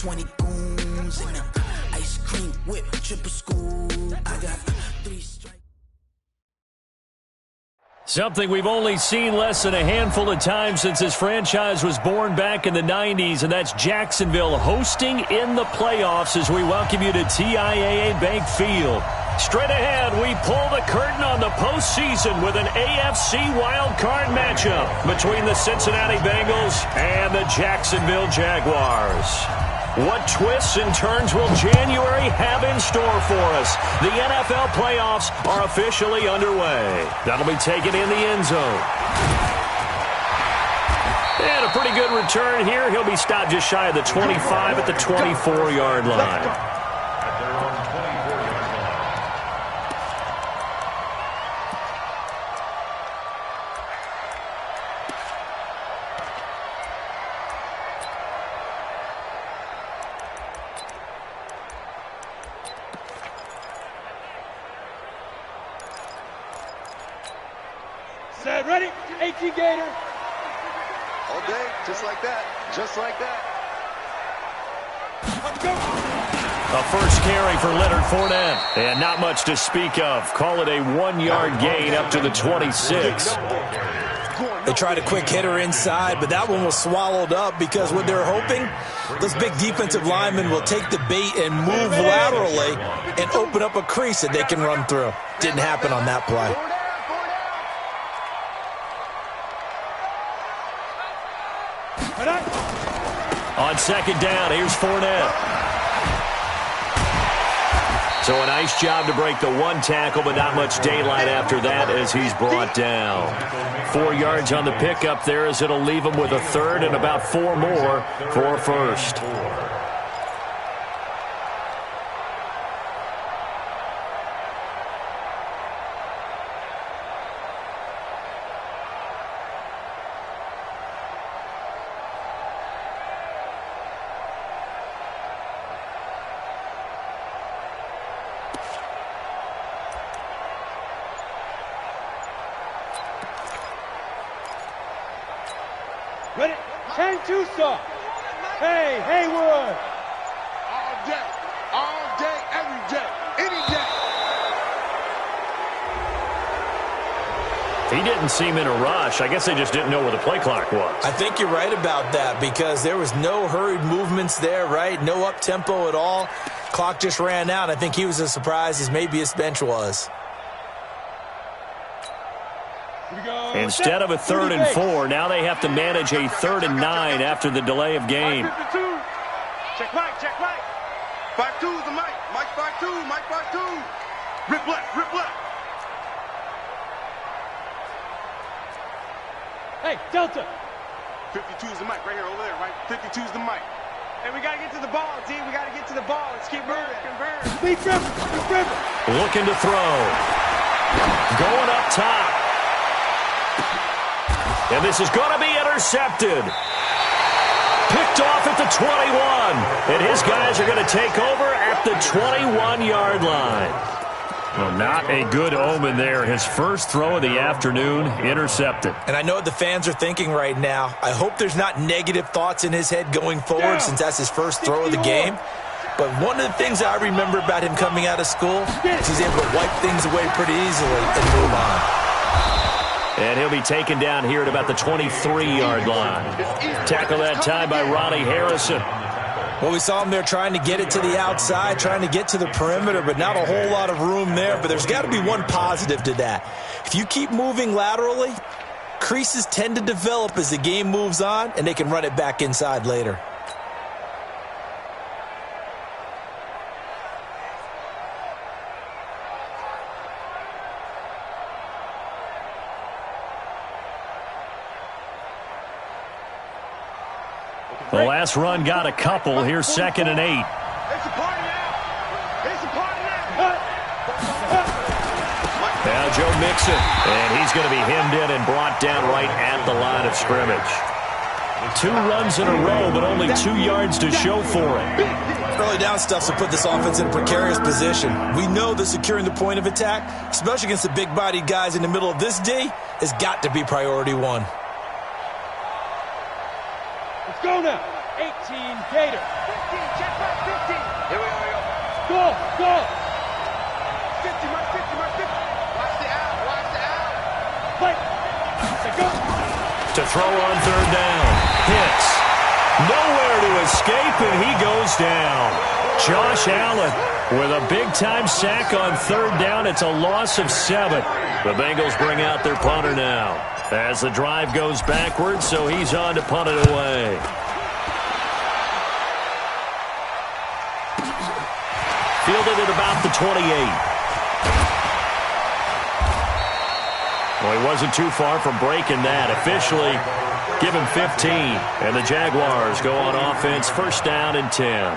20 goons in them. Ice cream whip, triple scoop. I got 3 strikes. Something we've only seen less than a handful of times since this franchise was born back in the 90s, and that's Jacksonville hosting in the playoffs as we welcome you to TIAA Bank Field. Straight ahead, we pull the curtain on the postseason with an AFC wildcard matchup between the Cincinnati Bengals and the Jacksonville Jaguars. What twists and turns will January have in store for us? The NFL playoffs are officially underway. That'll be taken in the end zone. And a pretty good return here. He'll be stopped just shy of the 25 at the 24-yard line. Set, ready, 18 Gator. All day, just like that, just like that. Let's go. A first carry for Leonard Fournette, and not much to speak of. Call it a 1-yard gain up to the 26. They tried a quick hitter inside, but that one was swallowed up because what they're hoping, those big defensive linemen will take the bait and move laterally and open up a crease that they can run through. Didn't happen on that play. On second down, here's Fournette. So a nice job to break the one tackle, but not much daylight after that as he's brought down. 4 yards on the pickup there as it'll leave him with a third and about 4 more for a first. Ready, Ken Tusa. Hey, Haywood. All day, every day, any day. He didn't seem in a rush. I guess they just didn't know where the play clock was. I think you're right about that because there was no hurried movements there, right? No up-tempo at all. Clock just ran out. I think he was as surprised as maybe his bench was. Instead of a 3rd and 4, now they have to manage a 3rd and 9 after the delay of game. Check right, check right. 5-2 is the Mike. Mike 5-2, Mike 5-2. Rip left, rip left. Hey, Delta. 52 is the Mike right here, over there, right? 52 is the Mike. Hey, we got to get to the ball, D. We got to get to the ball. Let's keep moving. Convert. Speed Trevor. Looking to throw. Going up top. And this is going to be intercepted. Picked off at the 21. And his guys are going to take over at the 21-yard line. Well, not a good omen there. His first throw of the afternoon intercepted. And I know what the fans are thinking right now. I hope there's not negative thoughts in his head going forward since that's his first throw of the game. But one of the things I remember about him coming out of school is he's able to wipe things away pretty easily and move on. And he'll be taken down here at about the 23-yard line. Tackle that time by Ronnie Harrison. Well, we saw him there trying to get it to the outside, trying to get to the perimeter, but not a whole lot of room there. But there's got to be one positive to that. If you keep moving laterally, creases tend to develop as the game moves on, and they can run it back inside later. The last run got a couple. Here's 2nd and 8. It's a party now. It's a party now. Now Joe Mixon, and he's going to be hemmed in and brought down right at the line of scrimmage. 2 runs in a row, but only 2 yards to show for it. Early down stuff to put this offense in a precarious position. We know that securing the point of attack, especially against the big-bodied guys in the middle of this D, has got to be priority 1. Let's go now. 18 Gator. Go! 50, Mike 50, Mike 50. Watch the out, watch the out. Fight! Go! To throw on third down. Hits. Nowhere to escape, and he goes down. Josh Allen with a big-time sack on third down. It's a loss of 7. The Bengals bring out their punter now as the drive goes backwards, so he's on to punt it away. Fielded at about the 28. Well, he wasn't too far from breaking that. Officially, give him 15. And the Jaguars go on offense, first down and 10.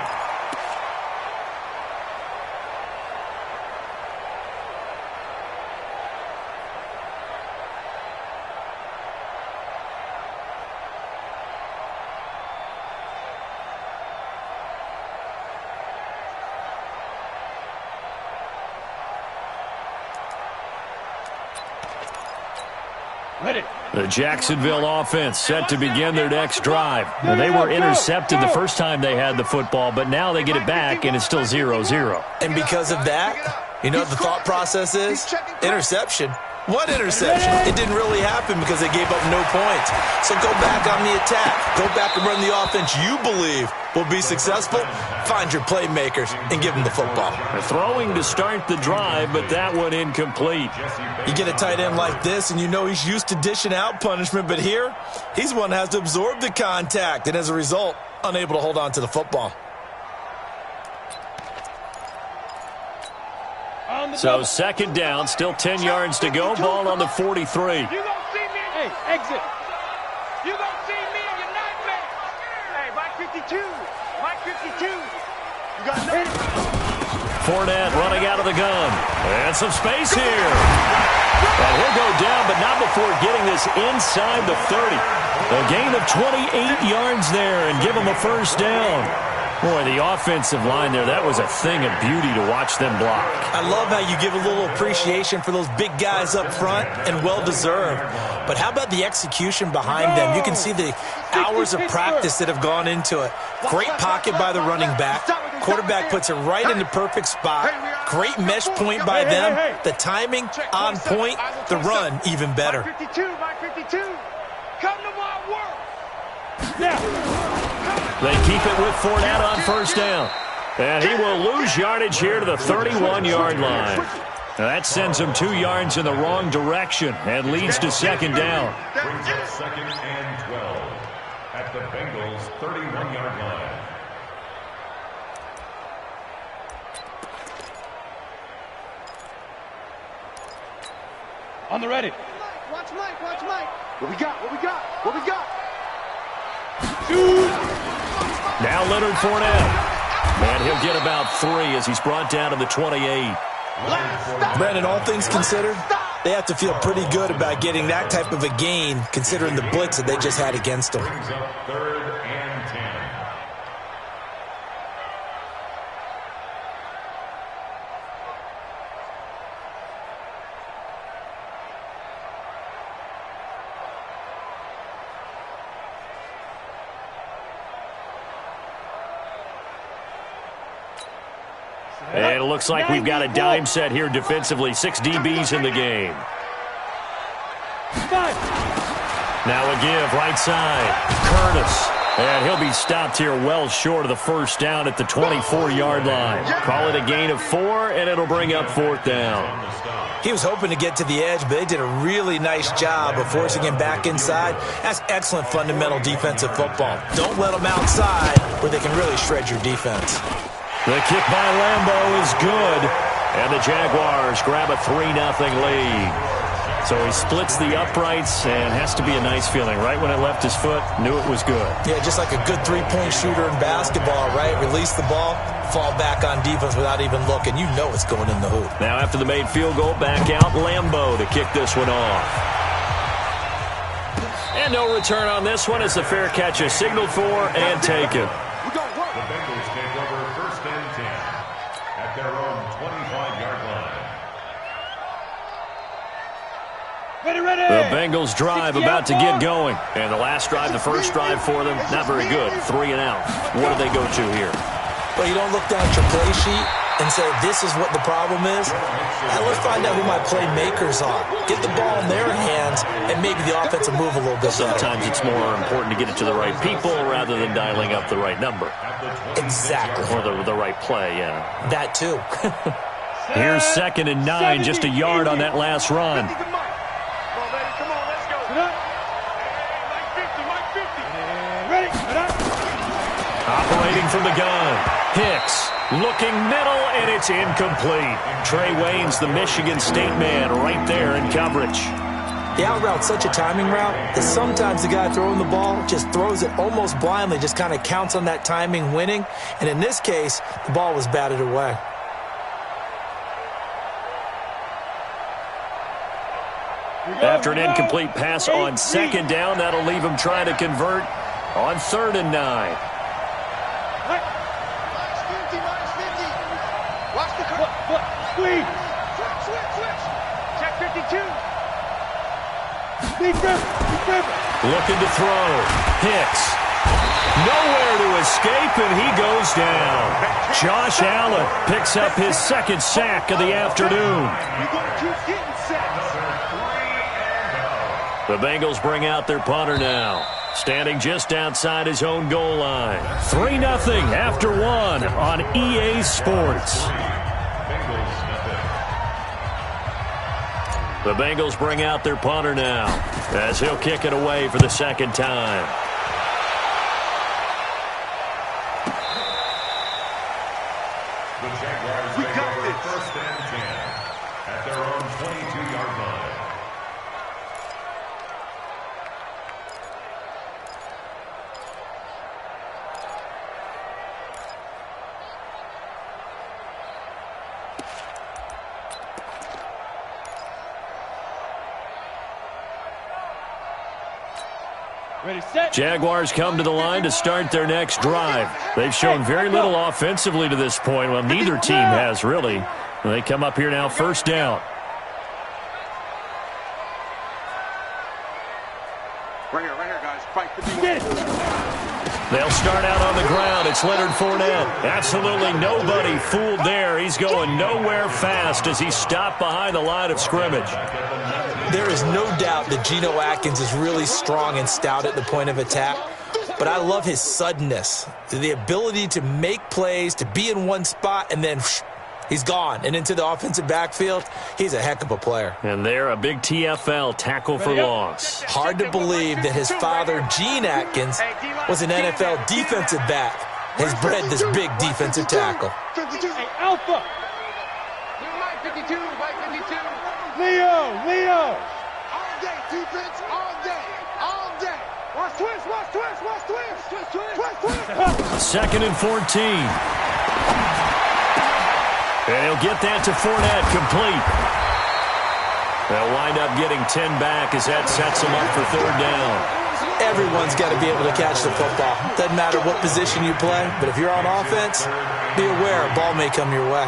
The Jacksonville offense set to begin their next drive. They were intercepted the first time they had the football, but now they get it back, and it's still 0-0. And because of that, you know what the thought process is? Interception. What interception? It didn't really happen because they gave up no points. So go back on the attack. Go back and run the offense you believe will be successful. Find your playmakers and give them the football. They're throwing to start the drive, but that one incomplete. You get a tight end like this, and you know he's used to dishing out punishment, but here, he's one that has to absorb the contact, and as a result, unable to hold on to the football. So second down, still 10 yards to go. Ball on the 43. You gonna see me? Hey, exit. You gonna see me in your nightmare? Hey, Mike 52. Mike 52. You got no. Fournette running out of the gun. And some space here. And he'll go down, but not before getting this inside the 30. A gain of 28 yards there and give him a first down. Boy, the offensive line there, that was a thing of beauty to watch them block. I love how you give a little appreciation for those big guys up front, and well-deserved. But how about the execution behind them? You can see the hours of practice that have gone into it. Great pocket by the running back. Quarterback puts it right in the perfect spot. Great mesh point by them. The timing on point. The run even better. Mike 52, Mike 52. Come to my work. Yeah. They keep it with Fournette on first down. And he will lose yardage here to the 31-yard line. Now that sends him 2 yards in the wrong direction and leads to second down. Brings up second and 12 at the Bengals' 31-yard line. On the ready. Watch Mike, watch Mike. What we got, what we got, what we got? Now Leonard Fournette. And he'll get about 3 as he's brought down to the 28. Brandon, all things considered, they have to feel pretty good about getting that type of a gain, considering the blitz that they just had against them. Brings up third and 10. And it looks like we've got a dime set here defensively. 6 DBs in the game. Now a give, right side. Curtis. And he'll be stopped here well short of the first down at the 24-yard line. Call it a gain of 4, and it'll bring up fourth down. He was hoping to get to the edge, but they did a really nice job of forcing him back inside. That's excellent fundamental defensive football. Don't let them outside where they can really shred your defense. The kick by Lambeau is good, and the Jaguars grab a 3-0 lead. So he splits the uprights, and has to be a nice feeling. Right when it left his foot, knew it was good. Yeah, just like a good three-point shooter in basketball, right? Release the ball, fall back on defense without even looking. You know it's going in the hoop. Now after the made field goal, back out Lambeau to kick this one off. And no return on this one as the fair catch is signaled for and taken. The Bengals take over first and 10 at their own 25-yard line. Ready. The Bengals drive about to get going. And the last drive, the first drive for them, not very good. 3 and out. What do they go to here? Well, you don't look down at your play sheet. and say, this is what the problem is? Now let's find out who my playmakers are. Get the ball in their hands, and maybe the offense will move a little bit better. Sometimes it's more important to get it to the right people rather than dialing up the right number. Exactly. Or the right play, yeah. That too. Here's 2nd and 9, just a yard on that last run. Operating from the gun. Hicks looking middle, and it's incomplete. Trey Wayne's the Michigan State man right there in coverage. The out route's such a timing route that sometimes the guy throwing the ball just throws it almost blindly, just kind of counts on that timing winning. And in this case, the ball was batted away. After an incomplete pass on 2nd down, that'll leave him trying to convert on 3rd and 9. Switch. Check 52. Big grip. Looking to throw. Hicks. Nowhere to escape, and he goes down. Josh Allen picks up his 2nd sack of the afternoon. You're going to keep getting sacks. The Bengals bring out their punter now, standing just outside his own goal line. 3-0 after 1 on EA Sports. The Bengals bring out their punter now, as he'll kick it away for the 2nd time. The Jaguars take over 1st and 10 at their own 22-yard line. Ready, set. Jaguars come to the line to start their next drive. They've shown very little offensively to this point. Well, neither team has, really. They come up here now, 1st down. Right here, guys. Fight for the They'll start out on the ground. It's Leonard Fournette. Absolutely nobody fooled there. He's going nowhere fast as he's stopped behind the line of scrimmage. There is no doubt that Geno Atkins is really strong and stout at the point of attack, but I love his suddenness, the ability to make plays, to be in one spot, and then he's gone and into the offensive backfield. He's a heck of a player. And there, a big TFL, tackle for loss. Hard to believe that his father, Gene Atkins, was an NFL defensive back, has bred this big defensive tackle. Hey, Alpha. Mike 52, Mike 52. Leo. All day, defense, all day. Watch twist. 2nd and 14. And he'll get that to Fournette, complete. They'll wind up getting 10 back as that sets them up for 3rd down. Everyone's got to be able to catch the football. Doesn't matter what position you play, but if you're on offense, be aware a ball may come your way.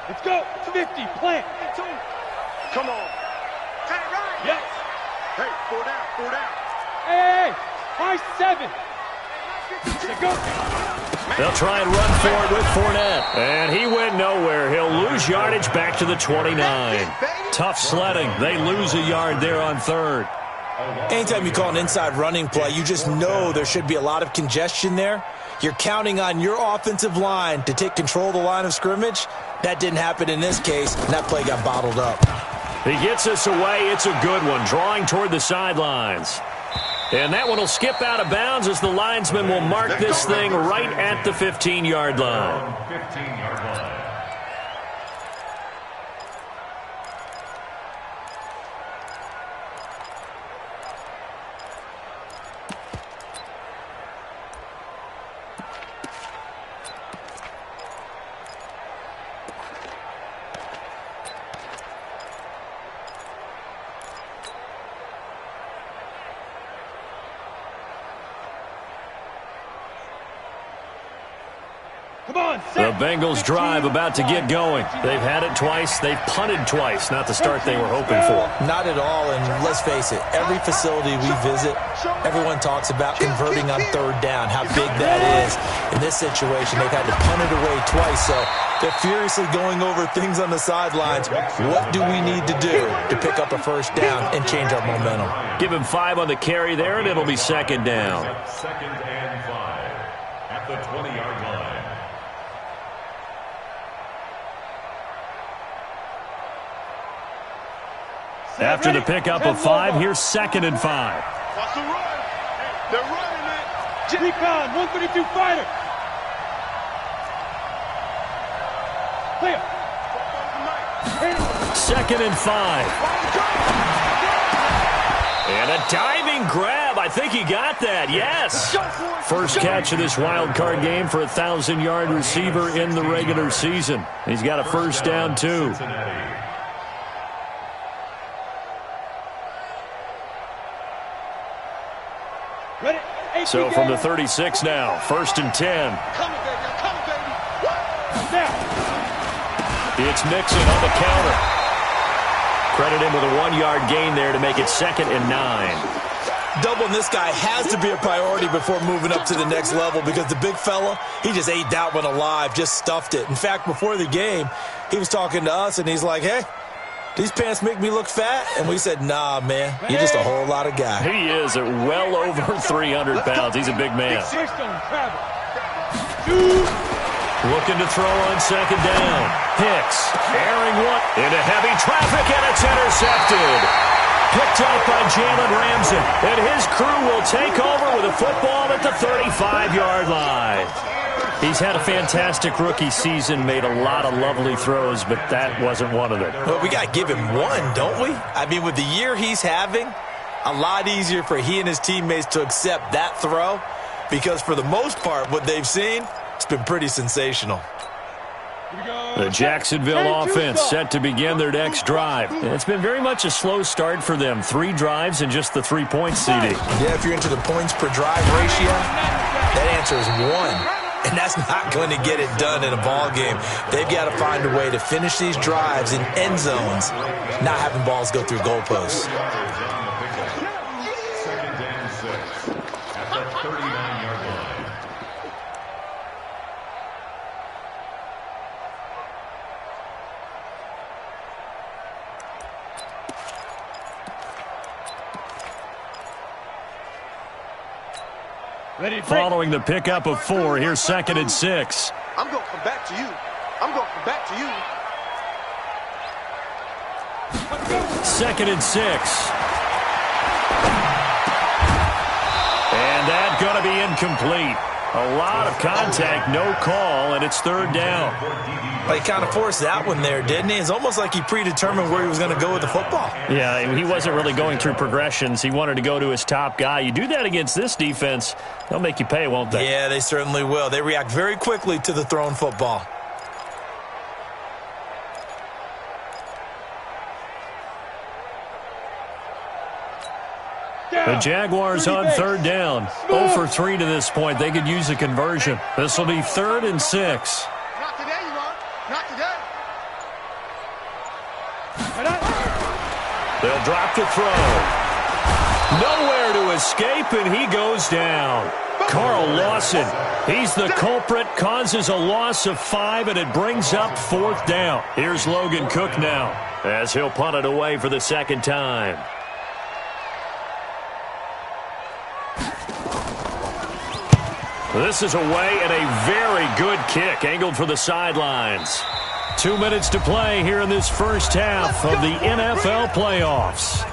Let's go. 50. Plant. Come on. Yes. Hey, 4 down. Hey. High 7. Let's go. They'll try and run for it with Fournette. And he went nowhere. He'll lose yardage back to the 29. Tough sledding. They lose a yard there on 3rd. Anytime you call an inside running play, you just know there should be a lot of congestion there. You're counting on your offensive line to take control of the line of scrimmage. That didn't happen in this case, and that play got bottled up. He gets us away. It's a good one, drawing toward the sidelines. And that one will skip out of bounds as the linesman will mark this thing right at the 15-yard line. 15-yard line. The Bengals drive about to get going. They've had it twice. They've punted twice. Not the start they were hoping for. Not at all, and let's face it, every facility we visit, everyone talks about converting on third down, how big that is. In this situation, they've had to punt it away twice, so they're furiously going over things on the sidelines. What do we need to do to pick up a first down and change our momentum? Give him 5 on the carry there, and it'll be second down. Second and 5 at the 20-yard line. After the pickup of 5, here's second and 5. Watch the run. They're running it. Recon, 132 fighter. Clear. Second and 5. And a diving grab. I think he got that. Yes. First catch of this wild card game for a 1,000-yard receiver in the regular season. He's got a first down, too. So from the 36 now, first and 10. It's Mixon on the counter. Credit him with a 1-yard gain there to make it second and 9. Doubling this guy has to be a priority before moving up to the next level because the big fella, he just ate that one alive, just stuffed it. In fact, before the game, he was talking to us, and he's like, hey, these pants make me look fat? And we said, nah, man, you're just a whole lot of guy. He is at well over 300 pounds. He's a big man. Looking to throw on second down. Hicks, airing one into heavy traffic, and it's intercepted. Picked up by Jalen Ramsey, and his crew will take over with a football at the 35-yard line. He's had a fantastic rookie season, made a lot of lovely throws, but that wasn't one of them. Well, we got to give him one, don't we? I mean, with the year he's having, a lot easier for he and his teammates to accept that throw because for the most part, what they've seen, it's been pretty sensational. The Jacksonville offense set to begin their next drive. It's been very much a slow start for them. 3 drives and just the 3-point CD. Yeah, if you're into the points per drive ratio, that answer is 1. And that's not going to get it done in a ball game. They've got to find a way to finish these drives in end zones, not having balls go through goalposts. Second and 6 at the 39-yard line. Following the pickup of 4, here's second and 6. I'm going to come back to you. I'm going to come back to you. Second and 6. And that's going to be incomplete. A lot of contact, no call, and it's third down. Well, he kind of forced that one there, didn't he? It's almost like he predetermined where he was going to go with the football. Yeah, he wasn't really going through progressions. He wanted to go to his top guy. You do that against this defense, they'll make you pay, won't they? Yeah, they certainly will. They react very quickly to the thrown football. The Jaguars on third down. 0 for 3 to this point. They could use a conversion. This will be third and 6. Not today, you are. Not today. They'll drop the throw. Nowhere to escape, and he goes down. Carl Lawson, he's the culprit, causes a loss of 5, and it brings up fourth down. Here's Logan Cook now, as he'll punt it away for the second time. This is away and a very good kick, angled for the sidelines. 2 minutes to play here in this first half of the NFL playoffs.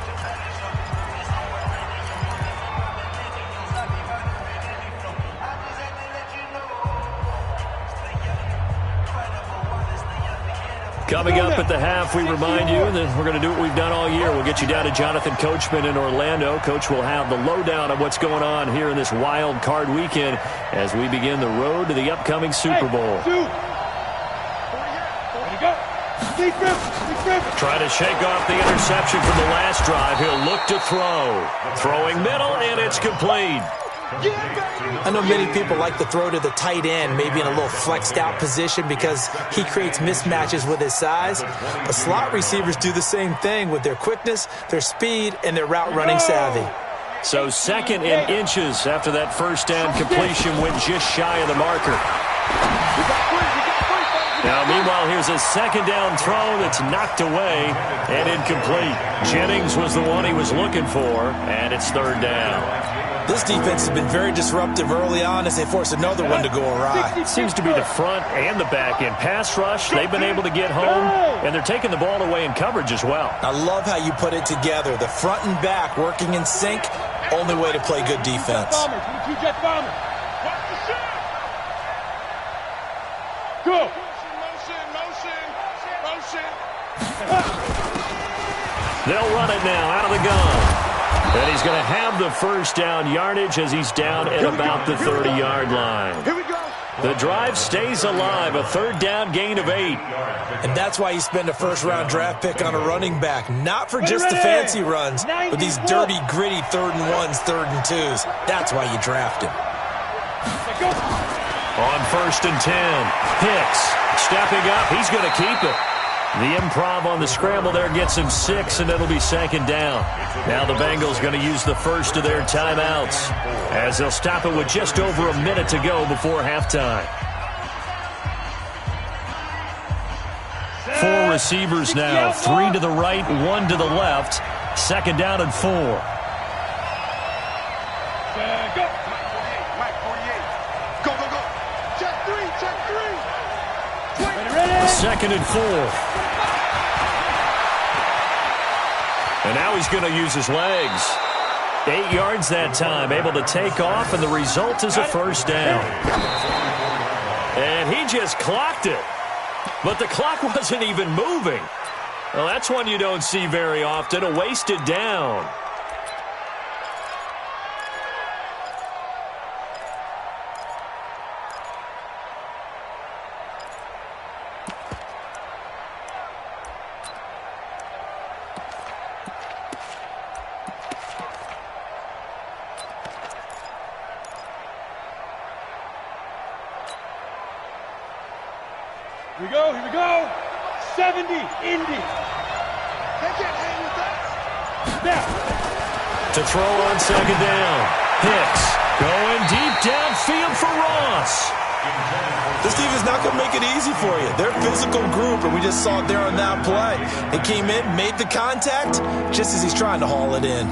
Coming up at the half, we remind you that we're going to do what we've done all year. We'll get you down to Jonathan Coachman in Orlando. Coach will have the lowdown of what's going on here in this wild card weekend as we begin the road to the upcoming Super Bowl. Try to shake off the interception from the last drive. He'll look to throw. Throwing middle, and it's complete. I know many people like to throw to the tight end, maybe in a little flexed out position because he creates mismatches with his size. But slot receivers do the same thing with their quickness, their speed, and their route running savvy. So second in inches after that first down completion went just shy of the marker. Now, meanwhile, here's a second down throw that's knocked away and incomplete. Jennings was the one he was looking for, and it's third down. This defense has been very disruptive early on as they force another one to go awry. It seems to be the front and the back end. Pass rush, they've been able to get home, and they're taking the ball away in coverage as well. I love how you put it together. The front and back working in sync, only way to play good defense. Go! They'll run it now out of the gun. And he's going to have the first down yardage as he's down at about the 30-yard line. Here we go. The drive stays alive, a third down gain of 8. And that's why you spend a first-round draft pick on a running back, not for just the fancy runs, but these dirty, gritty third and ones, third and twos. That's why you draft him. On first and 10, Hicks stepping up. He's going to keep it. The improv on the scramble there gets him 6, and it'll be second down. Now the Bengals going to use the first of their timeouts as they'll stop it with just over a minute to go before halftime. 4 receivers now, 3 to the right, 1 to the left. Second down and 4. Mike 48. Go, go, go. Check 3, check 3. Second and 4. And now he's going to use his legs. 8 yards that time, able to take off, and the result is a first down. And he just clocked it. But the clock wasn't even moving. Well, that's one you don't see very often, a wasted down. Here we go. 70, Indy. They can't hang with that. Snap. To throw on second down. Hicks going deep downfield for Ross. This defense is not going to make it easy for you. They're a physical group, and we just saw it there on that play. They came in, made the contact, just as he's trying to haul it in.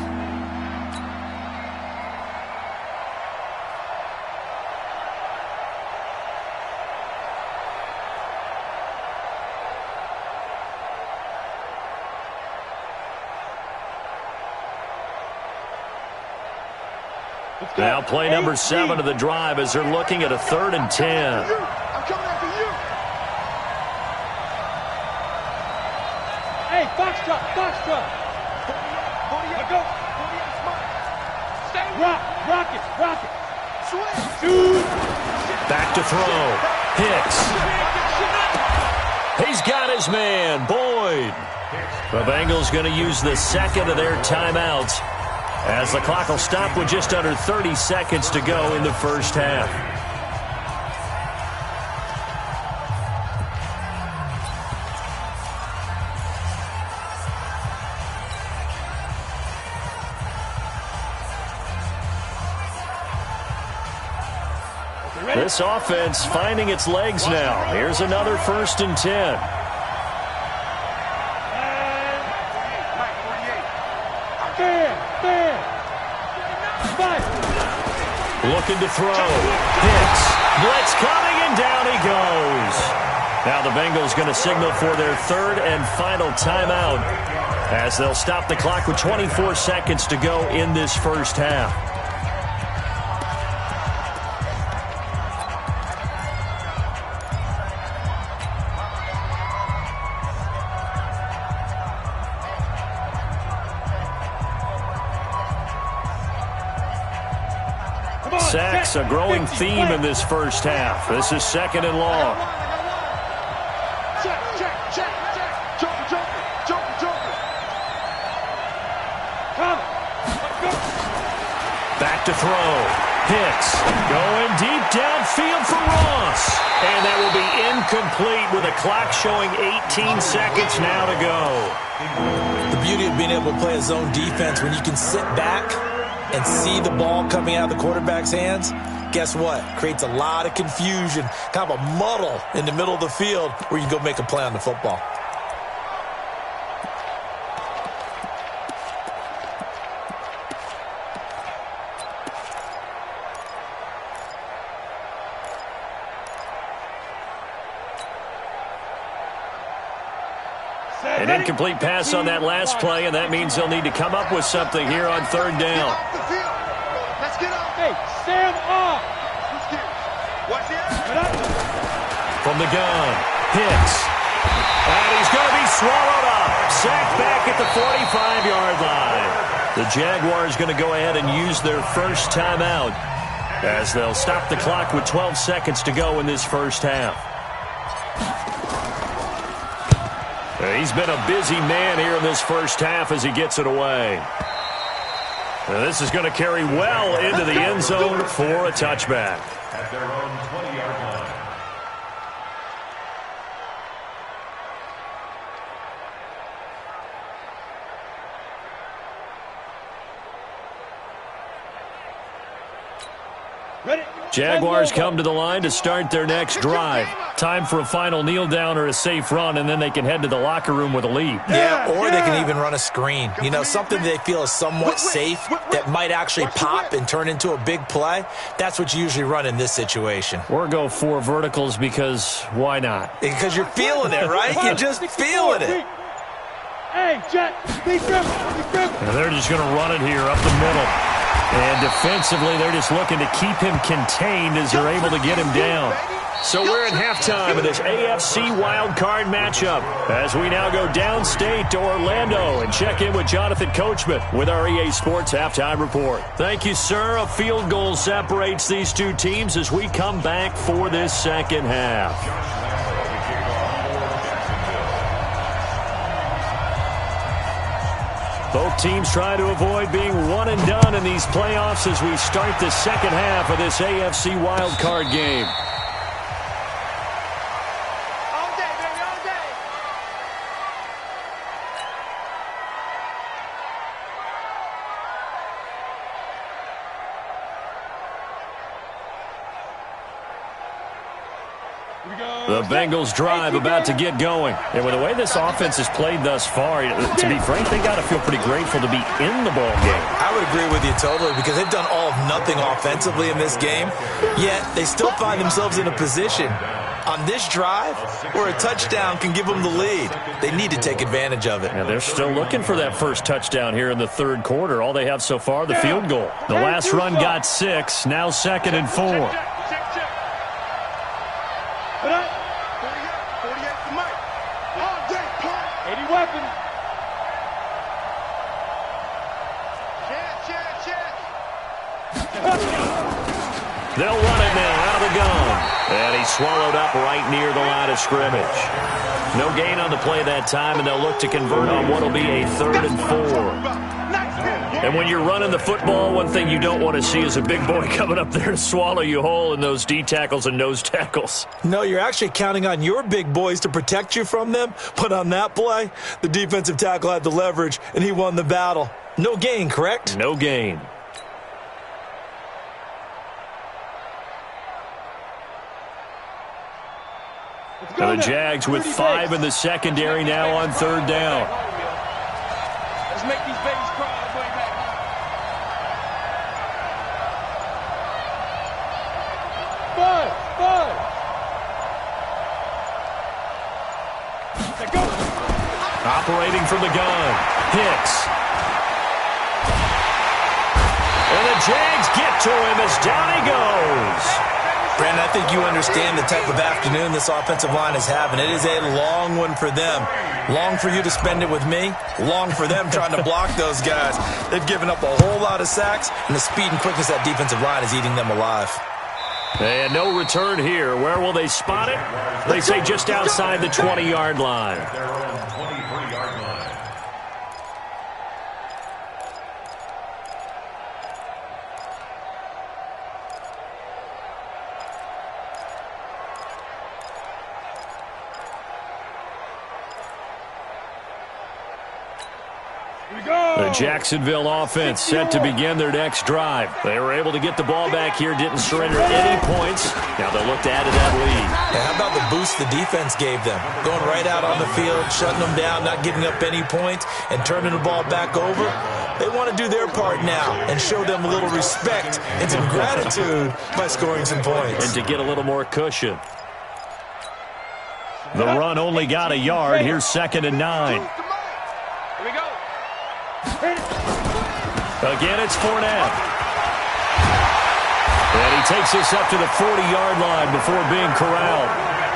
Now play number 7 of the drive as they're looking at a 3rd and 10. I'm coming after you. Hey, box truck. Let go. Rock it. Shoot. Back to throw. Hicks. He's got his man, Boyd. The Bengals going to use the second of their timeouts as the clock will stop with just under 30 seconds to go in the first half. This offense finding its legs now. Here's another 1st and 10. Looking to throw. Hicks. Blitz coming, and down he goes. Now the Bengals going to signal for their 3rd and final timeout as they'll stop the clock with 24 seconds to go in this first half. Sacks, a growing theme in this first half. This is 2nd and long. Check. Jumper. Back to throw. Hicks going deep downfield for Ross. And that will be incomplete with a clock showing 18 seconds now to go. The beauty of being able to play a zone defense when you can sit back and see the ball coming out of the quarterback's hands, guess what? Creates a lot of confusion, kind of a muddle in the middle of the field where you go make a play on the football. An incomplete pass on that last play, and that means they'll need to come up with something here on third down. Let's get up. Hey, Sam off. Watch it. From the gun, Hicks. And he's going to be swallowed up. Sacked back at the 45-yard line. The Jaguars going to go ahead and use their first timeout as they'll stop the clock with 12 seconds to go in this first half. He's been a busy man here in this first half as he gets it away. Now this is going to carry well into the end zone for a touchback. At their own 20-yard line. Jaguars come to the line to start their next drive. Time for a final kneel down or a safe run, and then they can head to the locker room with a lead. Yeah, or they can even run a screen. You know, something they feel is somewhat safe that might actually pop and turn into a big play. That's what you usually run in this situation. Or go 4 verticals because why not? Because you're feeling it, right? You're just feeling it. Hey, Jet, be careful. And they're just going to run it here up the middle. And defensively, they're just looking to keep him contained as they're able to get him down. So we're at halftime of this AFC wildcard matchup as we now go downstate to Orlando and check in with Jonathan Coachman with our EA Sports Halftime Report. Thank you, sir. A field goal separates these two teams as we come back for this second half. Both teams try to avoid being one and done in these playoffs as we start the second half of this AFC wildcard game. All day, baby, all day. The Bengals drive about to get going. And with the way this offense has played thus far, to be frank, they got to feel pretty grateful to be in the ball game. I would agree with you totally because they've done all of nothing offensively in this game, yet they still find themselves in a position on this drive where a touchdown can give them the lead. They need to take advantage of it. And they're still looking for that first touchdown here in the third quarter. All they have so far, the field goal. The last run got 6, now 2nd and 4. Check. 48 for Mike. All day, punt. 80 weapons. Chance. They'll run it now out of the gun. And he's swallowed up right near the line of scrimmage. No gain on the play that time, and they'll look to convert on what will be a 3rd and 4. And when you're running the football, one thing you don't want to see is a big boy coming up there to swallow you whole in those D tackles and nose tackles. No, you're actually counting on your big boys to protect you from them, but on that play, the defensive tackle had the leverage, and he won the battle. No gain, correct? No gain. And the Jags with 5 in the secondary now on 3rd down. Let's make these babies cry on the way back home. 5. Let's go. Operating from the gun, Hicks. And the Jags get to him as down he goes. Brandon, I think you understand the type of afternoon this offensive line is having. It is a long one for them. Long for you to spend it with me. Long for them trying to block those guys. They've given up a whole lot of sacks, and the speed and quickness of that defensive line is eating them alive. And no return here. Where will they spot it? They say just outside the 20-yard line. Their own 23-yard line. The Jacksonville offense set to begin their next drive. They were able to get the ball back here, didn't surrender any points. Now they'll look to add to that lead. Yeah, how about the boost the defense gave them? Going right out on the field, shutting them down, not giving up any points, and turning the ball back over. They want to do their part now and show them a little respect and some gratitude by scoring some points. And to get a little more cushion. The run only got a yard. Here's 2nd and 9. Here we go. Again, it's Fournette. And he takes us up to the 40-yard line before being corralled.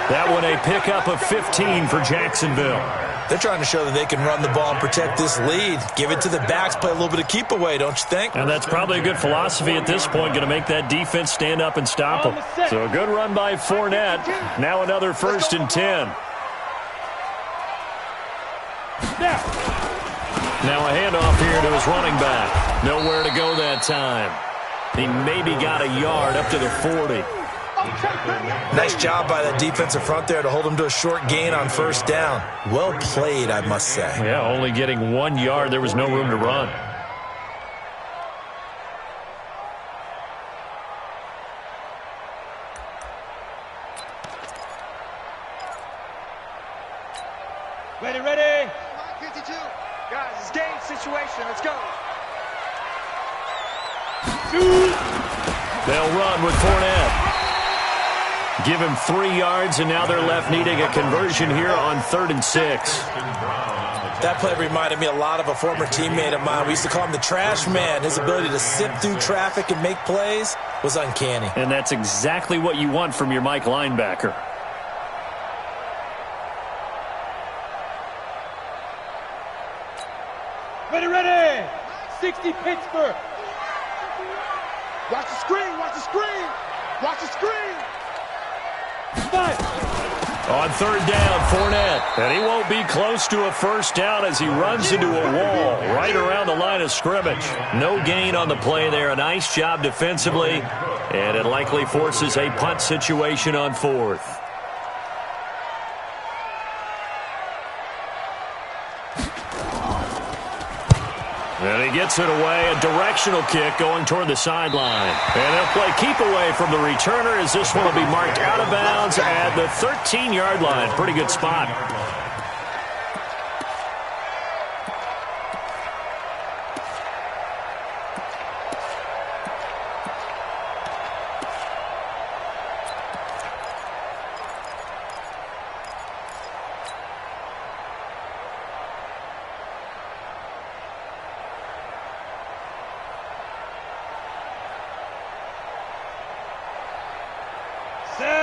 That one a pickup of 15 for Jacksonville. They're trying to show that they can run the ball and protect this lead. Give it to the backs, play a little bit of keep away, don't you think? And that's probably a good philosophy at this point, going to make that defense stand up and stop them. So a good run by Fournette. Now another 1st and 10. Now a handoff here to his running back. Nowhere to go that time. He maybe got a yard up to the 40. Nice job by that defensive front there to hold him to a short gain on 1st down. Well played, I must say. Yeah, only getting 1 yard. There was no room to run. Ready. 52. Guys, it's game situation. Let's go. They'll run with Fournette. Give him 3 yards, and now they're left needing a conversion here on 3rd and 6. That play reminded me a lot of a former teammate of mine. We used to call him the trash man. His ability to sift through traffic and make plays was uncanny. And that's exactly what you want from your Mike linebacker. Ready. 60 Pittsburgh. Watch the screen. Watch the screen. Watch the screen. 5. On 3rd down, Fournette. And he won't be close to a 1st down as he runs into a wall right around the line of scrimmage. No gain on the play there. A nice job defensively. And it likely forces a punt situation on 4th. And he gets it away, a directional kick going toward the sideline. And they'll play keep away from the returner as this one will be marked out of bounds at the 13-yard line. Pretty good spot.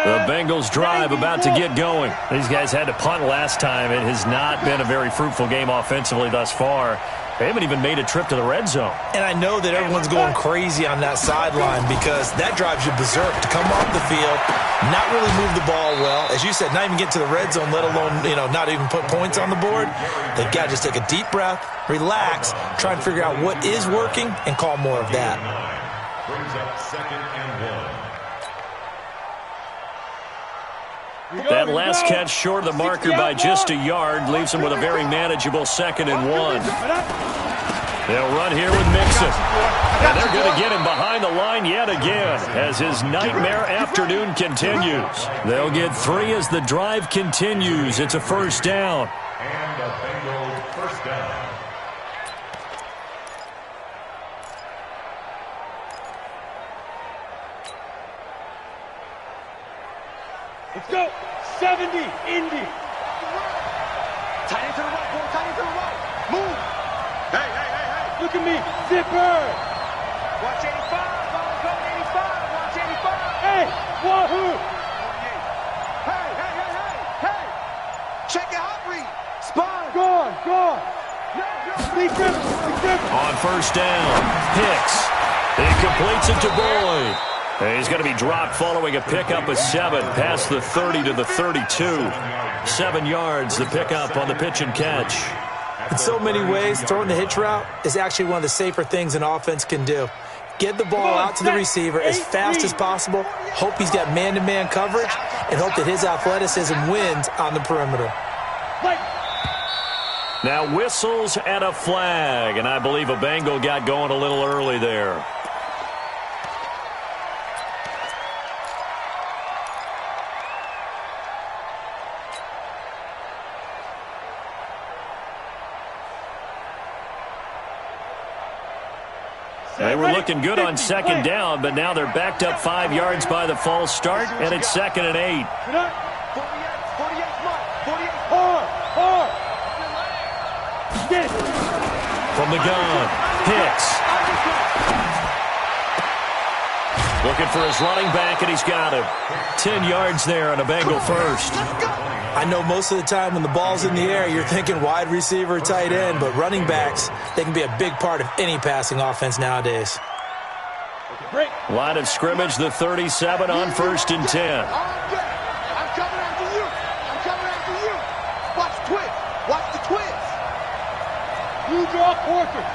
The Bengals drive about to get going. These guys had to punt last time. It has not been a very fruitful game offensively thus far. They haven't even made a trip to the red zone. And I know that everyone's going crazy on that sideline because that drives you berserk to come off the field, not really move the ball well. As you said, not even get to the red zone, let alone, not even put points on the board. They've got to just take a deep breath, relax, try and figure out what is working, and call more of that. Brings up 2nd and 1. That last catch short of the marker by just a yard leaves him with a very manageable 2nd and 1. They'll run here with Mixon. And they're going to get him behind the line yet again as his nightmare afternoon continues. They'll get 3 as the drive continues. It's a 1st down. And a Bengals 1st down. Let's go. 70, Indy. Tight end to the right, boy. Tight end to the right. Move. Hey. Look at me. Zipper. Watch 85. Ball going 85. Watch 85. Hey, Wahoo. Hey. Check your hot read. Spine. Gone. Lead dribble. On 1st down, Hicks. He completes it to Boyd. And he's going to be dropped following a pickup of 7 past the 30 to the 32. 7 yards, the pickup on the pitch and catch. In so many ways, throwing the hitch route is actually one of the safer things an offense can do. Get the ball out to the receiver as fast as possible, hope he's got man-to-man coverage, and hope that his athleticism wins on the perimeter. Now whistles and a flag, and I believe a Bengal got going a little early there. They were looking good on second down, but now they're backed up 5 yards by the false start, and it's 2nd and 8. 48, hard. From the gun, Hicks. Looking for his running back, and he's got him. 10 yards there on a Bengal first. I know most of the time when the ball's in the air, you're thinking wide receiver, tight end, but running backs, they can be a big part of any passing offense nowadays. Line of scrimmage, the 37 on 1st and 10. I'm coming after you. I'm coming after you. Watch the twist. Watch the twist. You draw quarters.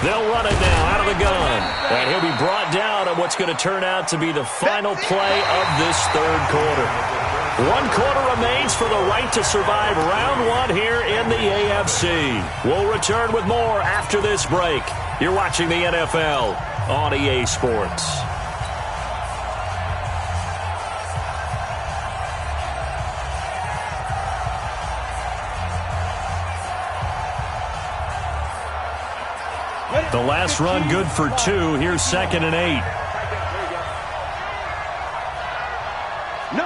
They'll run it now out of the gun. And he'll be brought down on what's going to turn out to be the final play of this 3rd quarter. 1 quarter remains for the right to survive round 1 here in the AFC. We'll return with more after this break. You're watching the NFL on EA Sports. The last run good for 2. Here's 2nd and 8. No.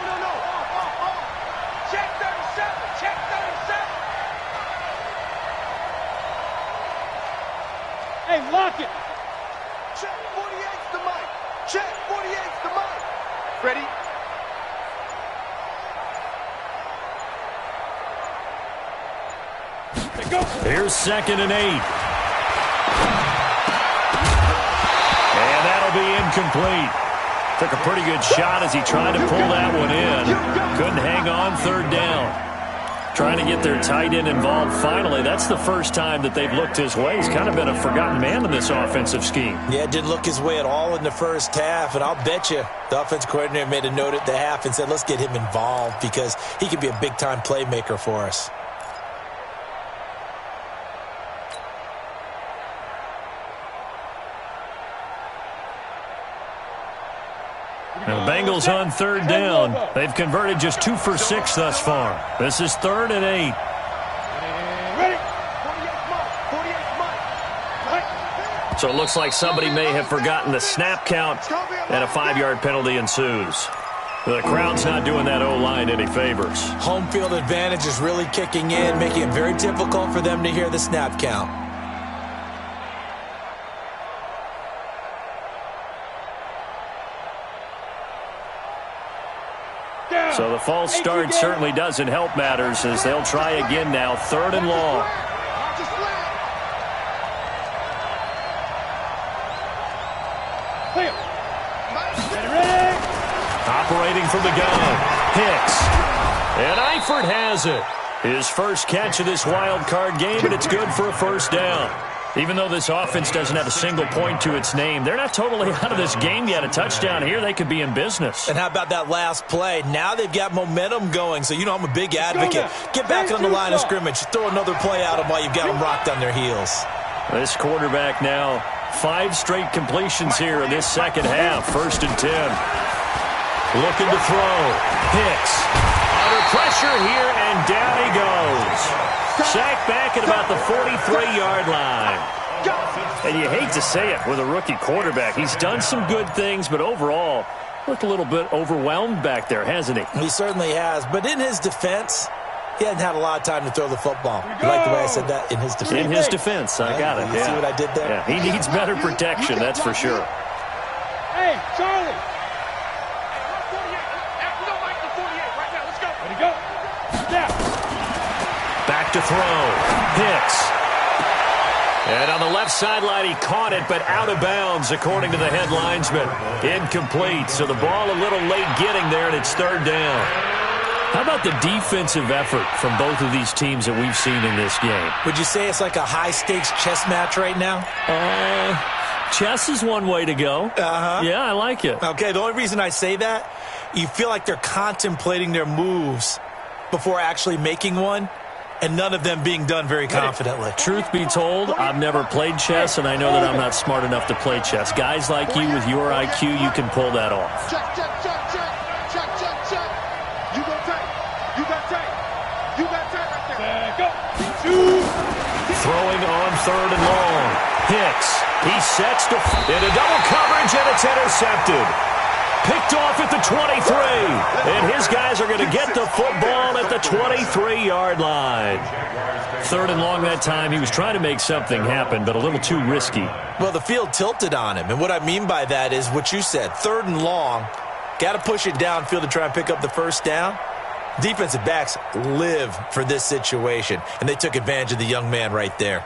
Check 37. Check 37. Hey, lock it. Check 48's the mic. Check 48's the mic. Ready? Here's 2nd and 8. And that'll be incomplete. Took a pretty good shot as he tried to pull that one in. Couldn't hang on 3rd down. Trying to get their tight end involved finally. That's the first time that they've looked his way. He's kind of been a forgotten man in this offensive scheme. Yeah, didn't look his way at all in the first half, and I'll bet you the offense coordinator made a note at the half and said, let's get him involved because he could be a big-time playmaker for us. And the Bengals on 3rd down. They've converted just 2 for 6 thus far. This is 3rd and 8. So it looks like somebody may have forgotten the snap count, and a 5-yard penalty ensues. The crowd's not doing that O-line any favors. Home field advantage is really kicking in, making it very difficult for them to hear the snap count. So the false start certainly doesn't help matters as they'll try again now, 3rd and long. Operating from the gun, Hicks. And Eifert has it. His first catch of this wild card game, and it's good for a 1st down. Even though this offense doesn't have a single point to its name, they're not totally out of this game yet. A touchdown here, they could be in business. And how about that last play? Now they've got momentum going, so you know I'm a big advocate. Get back on the line of scrimmage. Throw another play at them while you've got them rocked on their heels. This quarterback now, 5 straight completions here in this 2nd half. 1st and 10. Looking to throw. Hicks. Under pressure here, and down he goes. Sacked back at about the 43-yard line. And you hate to say it with a rookie quarterback. He's done some good things, but overall, looked a little bit overwhelmed back there, hasn't he? He certainly has. But in his defense, he hasn't had a lot of time to throw the football. You like the way I said that? In his defense. In his defense, I got it. You see what I did there? Yeah, he needs better protection, that's for sure. Hey, Charlie. Back to throw. Hicks. And on the left sideline, he caught it, but out of bounds, according to the head linesman. Incomplete. So the ball a little late getting there, and it's 3rd down. How about the defensive effort from both of these teams that we've seen in this game? Would you say it's like a high-stakes chess match right now? Chess is one way to go. Uh-huh. Yeah, I like it. Okay, the only reason I say that, you feel like they're contemplating their moves before actually making one, and none of them being done very confidently. Truth be told, I've never played chess, and I know that I'm not smart enough to play chess. Guys like you with your IQ, you can pull that off. Check, check, check, check. Check, check, check. You go take. You got take. You got take right there. Go. Shoot. Throwing on 3rd and long. Hicks. He sets to into double coverage, and it's intercepted. Picked off at the 23. And his guys are going to get the football at the 23-yard line. 3rd and long that time. He was trying to make something happen, but a little too risky. Well, the field tilted on him, and what I mean by that is what you said. 3rd and long, got to push it downfield to try and pick up the first down. Defensive backs live for this situation, and they took advantage of the young man right there.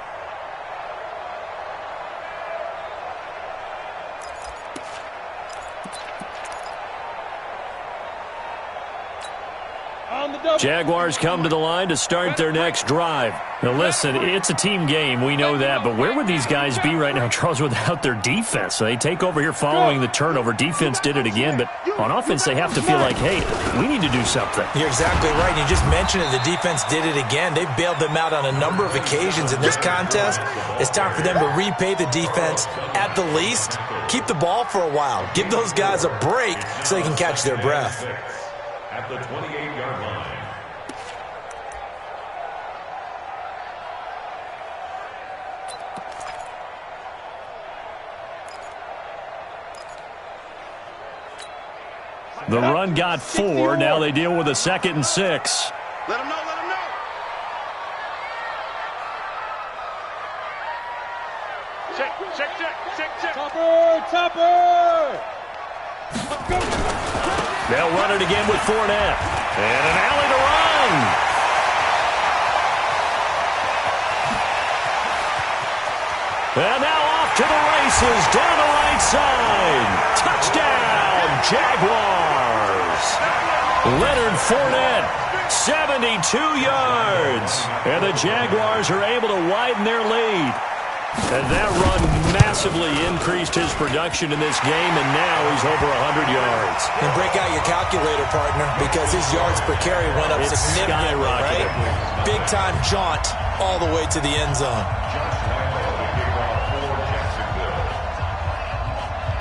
Jaguars come to the line to start their next drive. Now, listen, it's a team game. We know that. But where would these guys be right now, Charles, without their defense? So they take over here following the turnover. Defense did it again. But on offense, they have to feel like, hey, we need to do something. You're exactly right. You just mentioned it. The defense did it again. They bailed them out on a number of occasions in this contest. It's time for them to repay the defense at the least. Keep the ball for a while. Give those guys a break so they can catch their breath. At the 28-yard line. The run got 4. Now they deal with a 2nd and 6. Let him know, let him know. Check, check, check, check, check. Topper, topper. Go. They'll run it again with Fournette. And an alley to run. And now off to the races down the right side. Touchdown, Jaguars. Leonard Fournette, 72 yards. And the Jaguars are able to widen their lead. And that run massively increased his production in this game, and now he's over 100 yards. And break out your calculator, partner, because his yards per carry went up significantly, right? Big-time jaunt all the way to the end zone.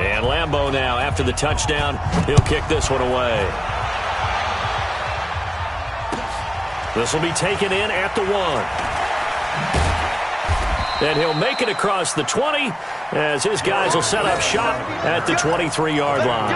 And Lambeau now, after the touchdown, he'll kick this one away. This will be taken in at the 1. And he'll make it across the 20 as his guys will set up shop at the 23-yard line.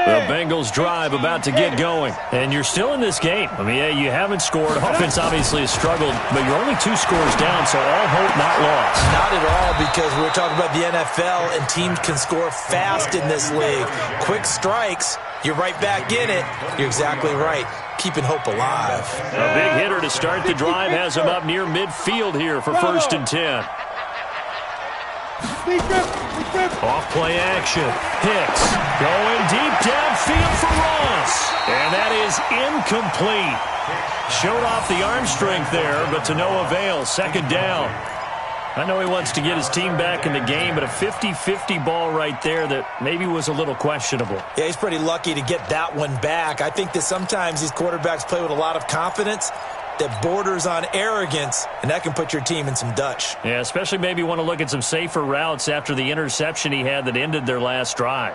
The Bengals drive about to get going. And you're still in this game. I mean, yeah, you haven't scored. Offense obviously has struggled, but you're only 2 scores down, so all hope not lost. Not at all, because we're talking about the NFL, and teams can score fast in this league. Quick strikes, you're right back in it. You're exactly right. Keeping hope alive. A big hitter to start the drive has him up near midfield here for 1st and 10. Off play action. Hicks going deep downfield for Ross. And that is incomplete. Showed off the arm strength there, but to no avail. 2nd down. I know he wants to get his team back in the game, but a 50-50 ball right there that maybe was a little questionable. Yeah, he's pretty lucky to get that one back. I think that sometimes these quarterbacks play with a lot of confidence that borders on arrogance, and that can put your team in some Dutch. Yeah, especially maybe want to look at some safer routes after the interception he had that ended their last drive.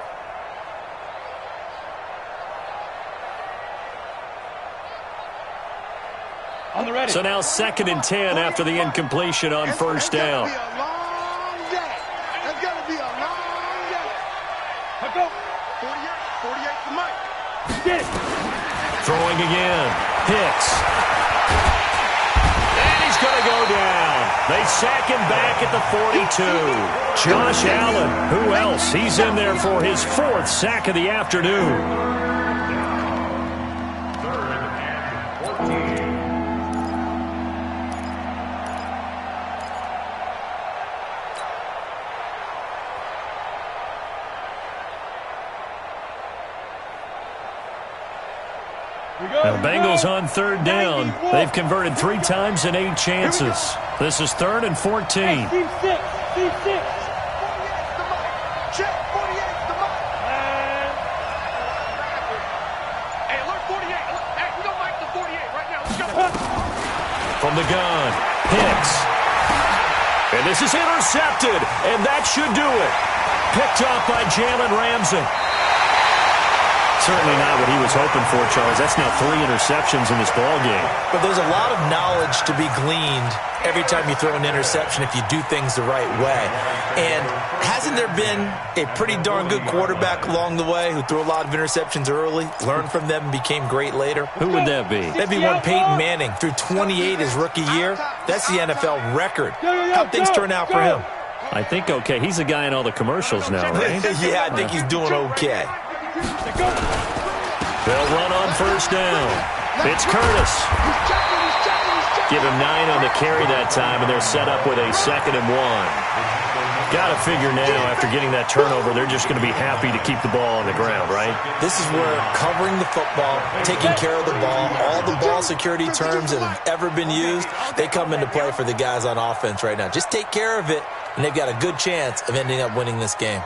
On the ready. So now 2nd and 10 after the incompletion on 1st down. It's going to be a long day. It's going to be a long day. Let's go. 48 for Mike. Get it. Throwing again. Hicks. And he's going to go down. They sack him back at the 42. Josh Allen, who else? He's in there for his 4th sack of the afternoon. 3rd and 14. We go. The Bengals on third down. They've converted 3 times in 8 chances. This is 3rd and 14. Team 6. Team 6. Check 48's the mark. Hey, alert 48. Hey, we don't like the 48 right now. Let's go. From the gun, Hicks. And this is intercepted, and that should do it. Picked off by Jalen Ramsey. Certainly not what he was hoping for, Charles. That's now 3 interceptions in this ball game. But there's a lot of knowledge to be gleaned every time you throw an interception if you do things the right way. And hasn't there been a pretty darn good quarterback along the way who threw a lot of interceptions early, learned from them, and became great later? Who would that be? That'd be one Peyton Manning. Threw 28 his rookie year. That's the NFL record. How'd things turn out for him? I think okay. He's a guy in all the commercials now, right? Yeah, I think he's doing okay. They'll run on first down. It's Curtis. Give him 9 on the carry that time, and they're set up with a 2nd and 1. Got to figure now, after getting that turnover, they're just going to be happy to keep the ball on the ground, right? This is where covering the football, taking care of the ball, all the ball security terms that have ever been used, they come into play for the guys on offense right now. Just take care of it, and they've got a good chance of ending up winning this game.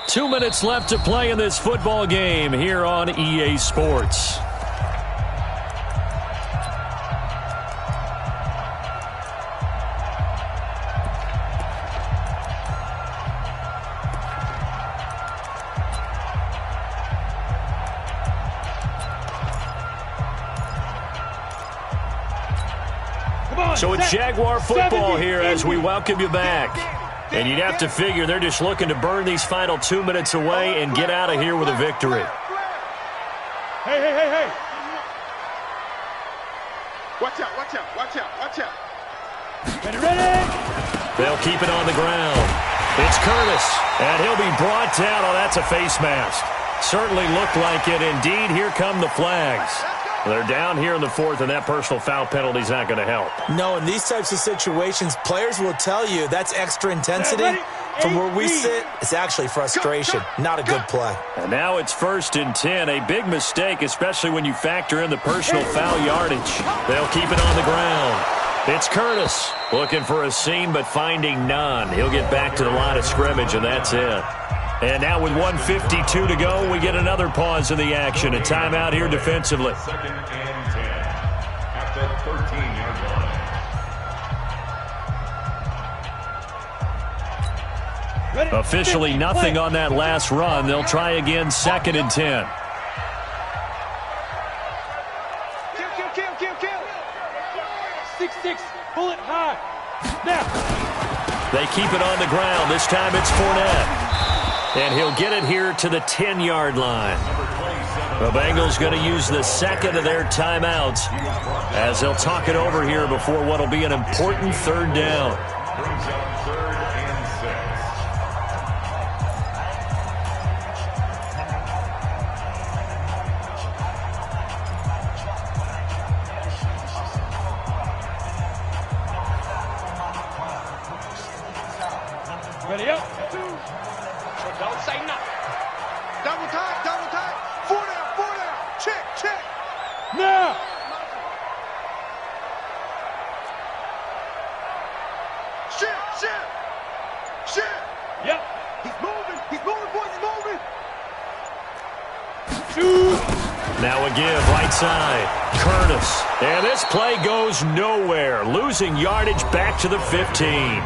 Two minutes left to play in this football game here on EA Sports. So it's Jaguar football here as we welcome you back. And you'd have to figure they're just looking to burn these final 2 minutes away and get out of here with a victory. Hey, hey, hey, hey. Watch out, watch out, watch out, watch out. Ready, ready. They'll keep it on the ground. It's Curtis, and he'll be brought down. Oh, that's a face mask. Certainly looked like it. Indeed, here come the flags. They're down here in the 4th, and that personal foul penalty is not going to help. No, in these types of situations, players will tell you that's extra intensity. From where we sit, it's actually frustration, not a good play. And now it's 1st and 10, a big mistake, especially when you factor in the personal foul yardage. They'll keep it on the ground. It's Curtis looking for a seam, but finding none. He'll get back to the line of scrimmage, and that's it. And now with 1:52 to go, we get another pause in the action. A timeout here defensively. 2nd and 10 at the 13-yard line. Ready. Officially nothing on that last run. They'll try again 2nd and 10. Kill. 6-6. Bullet high. Now. They keep it on the ground. This time it's Fournette. And he'll get it here to the 10-yard line. The Bengals going to use the 2nd of their timeouts as they'll talk it over here before what will be an important 3rd down. Brings up 3rd and 6. Ready up. Don't say nothing. Double time, double time. 4 down. Check. Now. Shit. Yep. He's moving, boys, he's moving. Shoot. Now a give, right side. Curtis. And this play goes nowhere. Losing yardage back to the 15.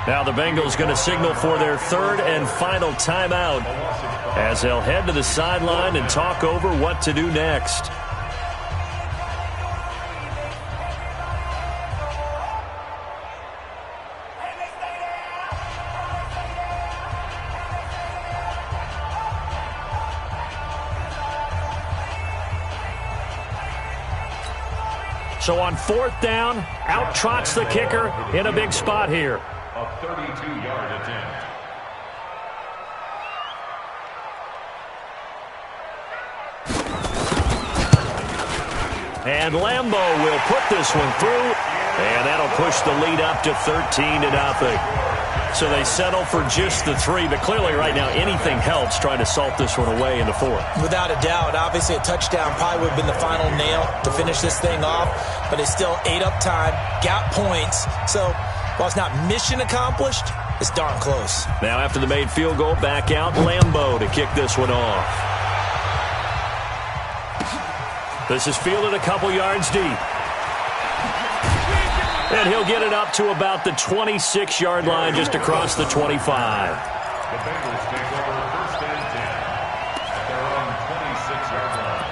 Now the Bengals going to signal for their 3rd and final timeout as they'll head to the sideline and talk over what to do next. So on 4th down, out trots the kicker in a big spot here. A 32-yard attempt. And Lambeau will put this one through. And that'll push the lead up to 13-0. So they settle for just the 3, but clearly right now anything helps trying to salt this one away in the 4th. Without a doubt, obviously a touchdown probably would have been the final nail to finish this thing off, but it's still ate up time, got points. So while it's not mission accomplished, it's darn close. Now after the made field goal, back out Lambeau to kick this one off. This is fielded a couple yards deep. And he'll get it up to about the 26-yard line just across the 25. The Bengals take over 1st and 10 at their own 26-yard line.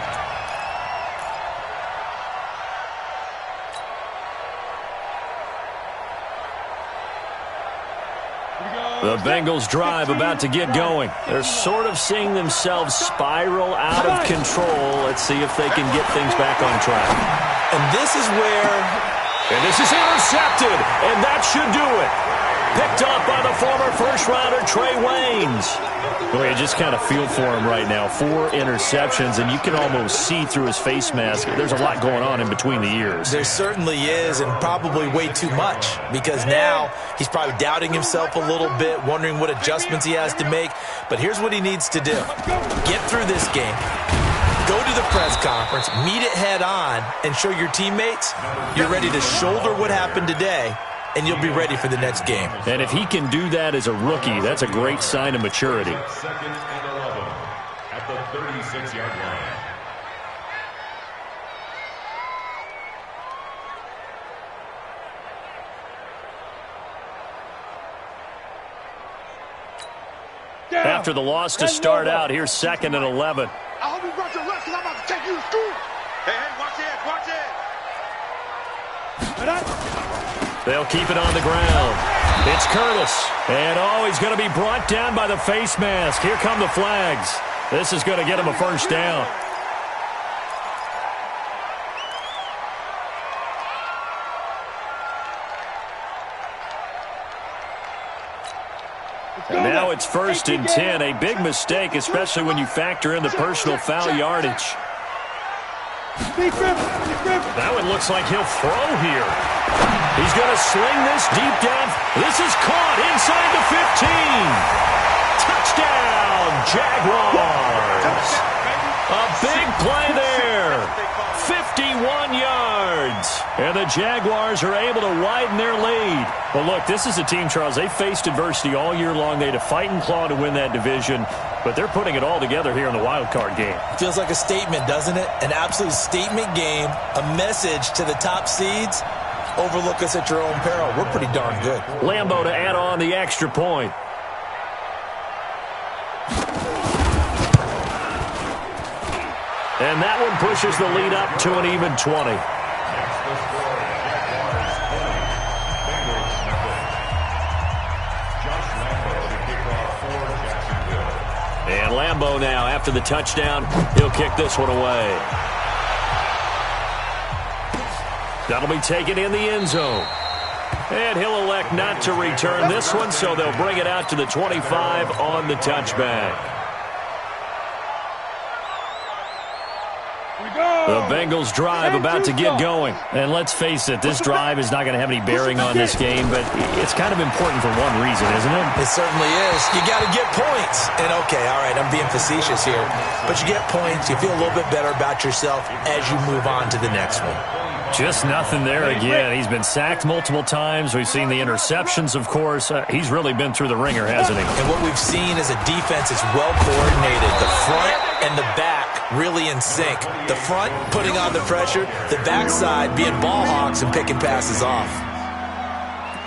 The Bengals drive about to get going. They're sort of seeing themselves spiral out of control. Let's see if they can get things back on track. And this is where... And this is intercepted, and that should do it. Picked up by the former first-rounder Trey Waynes. Boy, you just kind of feel for him right now. 4 interceptions, and you can almost see through his face mask. There's a lot going on in between the ears. There certainly is, and probably way too much, because now he's probably doubting himself a little bit, wondering what adjustments he has to make. But here's what he needs to do. Get through this game. Go to the press conference, meet it head on, and show your teammates you're ready to shoulder what happened today, and you'll be ready for the next game. And if he can do that as a rookie, that's a great sign of maturity. 2nd and 11 at the 36-yard line. After the loss to start out, here's 2nd and 11. I hope you brought your lunch because I'm about to take you to school. Hey, watch it. They'll keep it on the ground. It's Curtis. And, he's going to be brought down by the face mask. Here come the flags. This is going to get him a first down. And now it's 1st and 10. A big mistake, especially when you factor in the personal foul yardage. That one looks like he'll throw here. He's going to sling this deep down. This is caught inside the 15. Touchdown, Jaguars. A big play there. 51 yards. And the Jaguars are able to widen their lead. Well, look, this is a team, Charles, they faced adversity all year long. They had to fight and claw to win that division, but they're putting it all together here in the wild card game. Feels like a statement, doesn't it? An absolute statement game, a message to the top seeds. Overlook us at your own peril. We're pretty darn good. Lambeau to add on the extra point. And that one pushes the lead up to an even 20. And Lambeau now, after the touchdown, he'll kick this one away. That'll be taken in the end zone. And he'll elect not to return this one, so they'll bring it out to the 25 on the touchback. The Bengals drive about to get going. And let's face it, this drive is not going to have any bearing on this game, but it's kind of important for one reason, isn't it? It certainly is. You got to get points. And okay, all right, I'm being facetious here, but you get points, you feel a little bit better about yourself as you move on to the next one. Just nothing there again. He's been sacked multiple times. We've seen the interceptions, of course. He's really been through the ringer, hasn't he? And what we've seen is a defense that's well coordinated. The front and the back really in sync. The front putting on the pressure, the backside being ball hawks and picking passes off.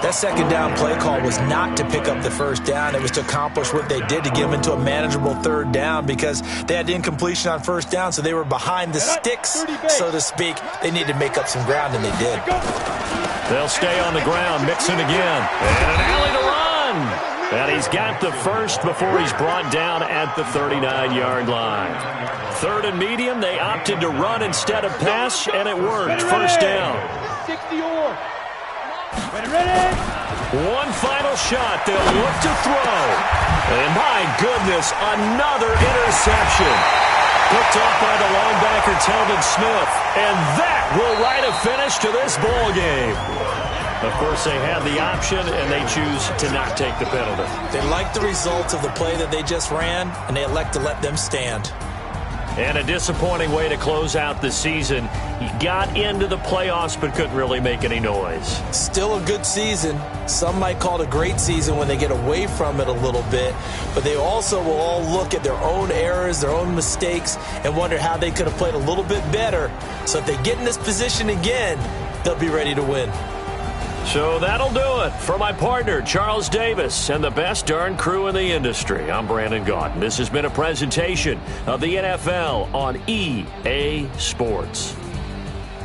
That second down play call was not to pick up the first down. It was to accomplish what they did to get them into a manageable third down because they had incompletion on first down, so they were behind the sticks, so to speak. They needed to make up some ground, and they did. They'll stay on the ground, Mixon again. And an alley to run. And he's got the first before he's brought down at the 39-yard line. Third and medium, they opted to run instead of pass, and it worked. First down. 60-or. Ready. One final shot. They'll look to throw. And my goodness, another interception. Picked off by the linebacker, Telvin Smith. And that will write a finish to this ball game. Of course, they had the option, and they choose to not take the penalty. They like the results of the play that they just ran, and they elect to let them stand. And a disappointing way to close out the season. He got into the playoffs but couldn't really make any noise. Still a good season. Some might call it a great season when they get away from it a little bit. But they also will all look at their own errors, their own mistakes, and wonder how they could have played a little bit better. So if they get in this position again, they'll be ready to win. So that'll do it for my partner, Charles Davis, and the best darn crew in the industry. I'm Brandon Gaudin. This has been a presentation of the NFL on EA Sports.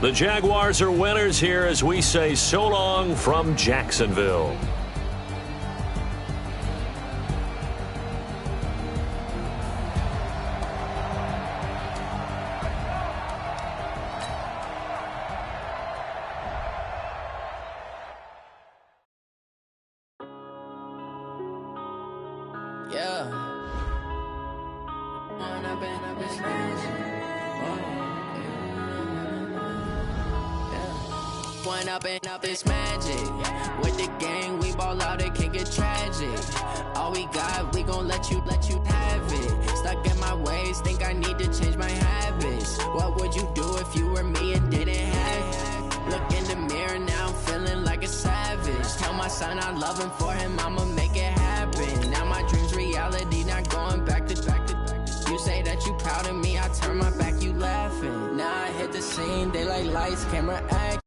The Jaguars are winners here as we say so long from Jacksonville. Up this magic. With the gang, we ball out, it can get tragic. All we got, we gon' let you have it. Stuck in my ways, think I need to change my habits. What would you do if you were me and didn't have it? Look in the mirror, now I'm feeling like a savage. Tell my son I love him, for him I'ma make it happen. Now my dream's reality, not going back to. You say that you proud of me, I turn my back, you laughing. Now I hit the scene, they like lights, camera, act.